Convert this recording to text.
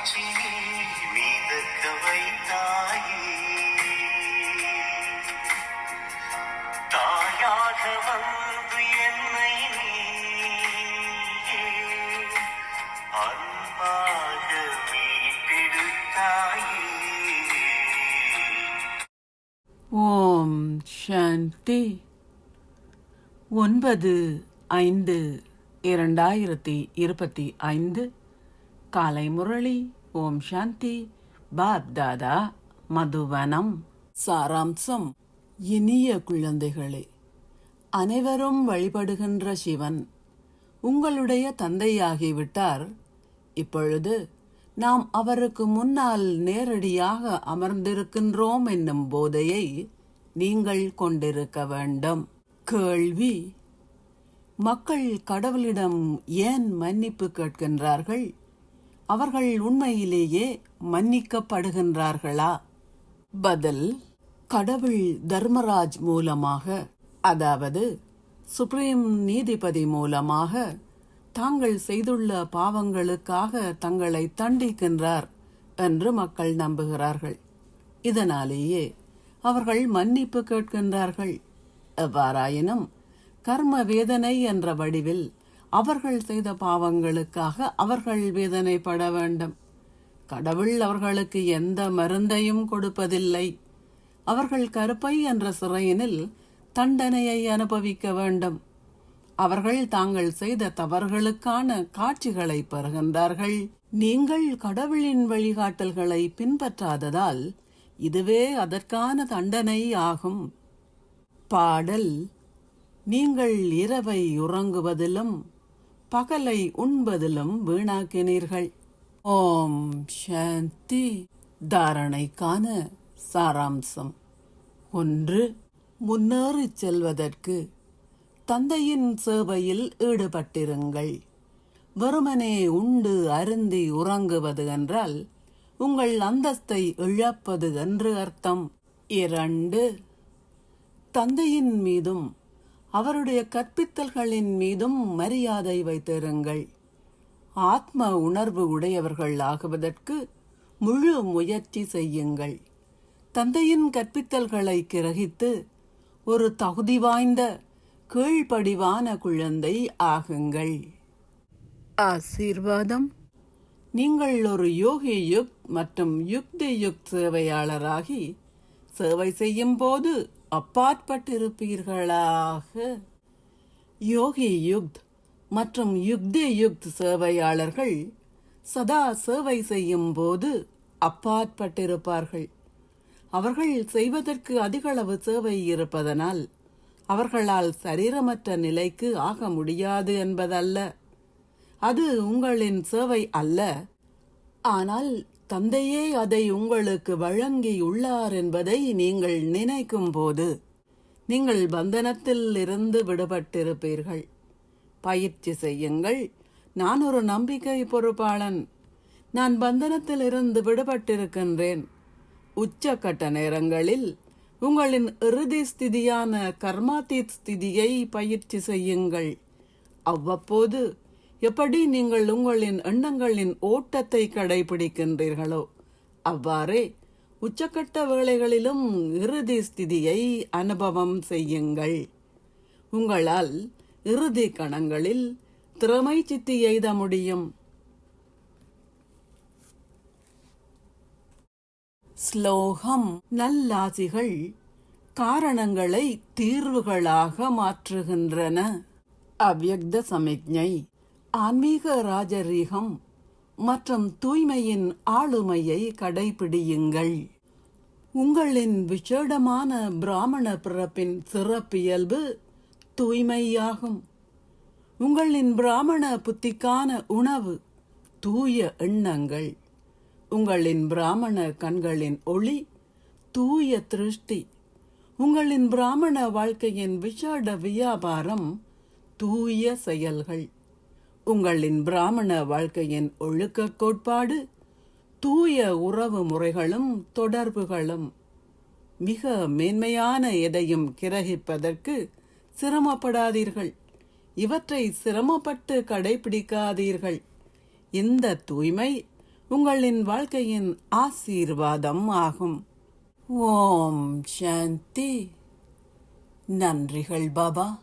ஓம் சாந்தி. 9/5/2025 காலை முரளி. ஓம் சாந்தி. பாப் தாதா, மதுவனம். சாராம்சம். இனிய குழந்தைகளே, அனைவரும் வழிபடுகின்ற சிவன் உங்களுடைய தந்தையாகிவிட்டார். இப்பொழுது நாம் அவருக்கு முன்னால் நேரடியாக அமர்ந்திருக்கின்றோம் என்னும் போதையை நீங்கள் கொண்டிருக்க வேண்டும். கேள்வி: மக்கள் கடவுளிடம் ஏன் மன்னிப்பு கேட்கின்றார்கள்? அவர்கள் உண்மையிலேயே மன்னிக்கப்படுகின்றார்களா? பதில்: கடவுள் தர்மராஜ் மூலமாக, அதாவது சுப்ரீம் நீதிபதி மூலமாக தாங்கள் செய்துள்ள பாவங்களுக்காக தங்களை தண்டிக்கின்றார் என்று மக்கள் நம்புகிறார்கள். இதனாலேயே அவர்கள் மன்னிப்பு கேட்கின்றார்கள். எவ்வாறாயினும் கர்ம வேதனை என்ற வடிவில் அவர்கள் செய்த பாவங்களுக்காக அவர்கள் வேதனைப்பட வேண்டும். கடவுள் அவர்களுக்கு எந்த மருந்தையும் கொடுப்பதில்லை. அவர்கள் கருப்பை என்ற சிறையினில் தண்டனையை அனுபவிக்க வேண்டும். அவர்கள் தாங்கள் செய்த தவறுகளுக்கான காட்சிகளை பெறுகின்றார்கள். நீங்கள் கடவுளின் வழிகாட்டல்களை பின்பற்றாததால் இதுவே அதற்கான தண்டனை ஆகும். பாடல்: நீங்கள் இரவை உறங்குவதிலும் பகலை உண்பதிலும் வீணாக்கினீர்கள். ஓம் சாந்தி. தாரணைக்கான சாராம்சம். 1. முன்னேறி செல்வதற்கு தந்தையின் சேவையில் ஈடுபட்டிருங்கள். வெறுமனே உண்டு அருந்தி உறங்குவது என்றால் உங்கள் அந்தஸ்தை இழப்பது என்று அர்த்தம். 2. தந்தையின் மீதும் அவருடைய கற்பித்தல்களின் மீதும் மரியாதை வைத்திருங்கள். ஆத்ம உணர்வு உடையவர்கள் ஆகுவதற்கு முழு முயற்சி செய்யுங்கள். தந்தையின் கற்பித்தல்களை கிரகித்து ஒரு தகுதி வாய்ந்த கீழ்ப்படிவான குழந்தை ஆகுங்கள். ஆசீர்வாதம். நீங்கள் ஒரு யோகி யுக் மற்றும் யுக்தி யுக் சேவையாளராகி சேவை செய்யும் போது அப்பாற்பட்டிருப்பீர்களாக. யோகி யுக் மற்றும் யுக்தி யுக் சேவையாளர்கள் சதா சேவை செய்யும் போது அப்பாற்பட்டிருப்பார்கள். அவர்கள் செய்வதற்கு அதிகளவு சேவை இருப்பதனால் அவர்களால் சரீரமற்ற நிலைக்கு ஆக முடியாது என்பதல்ல. அது உங்களின் சேவை அல்ல. ஆனால் தந்தையே அதை உங்களுக்கு வழங்கியுள்ளார் என்பதை நீங்கள் நினைக்கும் போது நீங்கள் பந்தனத்தில் இருந்து விடுபட்டிருப்பீர்கள். பயிற்சி செய்யுங்கள். நான் ஒரு நம்பிக்கை பொறுப்பாளன். நான் பந்தனத்தில் இருந்து விடுபட்டிருக்கின்றேன். உச்சக்கட்ட நேரங்களில் உங்களின் இறுதி ஸ்திதியான கர்மாதீத் ஸ்திதியை பயிற்சி செய்யுங்கள். அவ்வப்போது எப்படி நீங்கள் உங்களின் எண்ணங்களின் ஓட்டத்தை கடைபிடிக்கின்றீர்களோ அவ்வாறே உச்சக்கட்ட வேளைகளிலும் இறுதி ஸ்திதியை அனுபவம் செய்யுங்கள். உங்களால் இறுதி கணங்களில் திறமை சித்தி எய்த முடியும். ஸ்லோகம். நல்லாசிகள் காரணங்களை தீர்வுகளாக மாற்றுகின்றன. அவ்யக்த சமிக்ஞை. ஆன்மீக ராஜரீகம் மற்றும் தூய்மையின் ஆளுமையை கடைபிடியுங்கள். உங்களின் விசேடமான பிராமண பிறப்பின் சிறப்பியல்பு தூய்மையாகும். உங்களின் பிராமண புத்திக்கான உணவு தூய எண்ணங்கள். உங்களின் பிராமண கண்களின் ஒளி தூய திருஷ்டி. உங்களின் பிராமண வாழ்க்கையின் விசேட வியாபாரம் தூய செயல்கள். உங்களின் பிராமண வாழ்க்கையின் ஒழுக்க கோட்பாடு தூய உறவு முறைகளும் தொடர்புகளும். மிக மேன்மையான எதையும் கிரகிப்பதற்கு சிரமப்படாதீர்கள். இவற்றை சிரமப்பட்டு கடைபிடிக்காதீர்கள். இந்த தூய்மை உங்களின் வாழ்க்கையின் ஆசீர்வாதம் ஆகும். ஓம் சாந்தி. நன்றிகள் பாபா.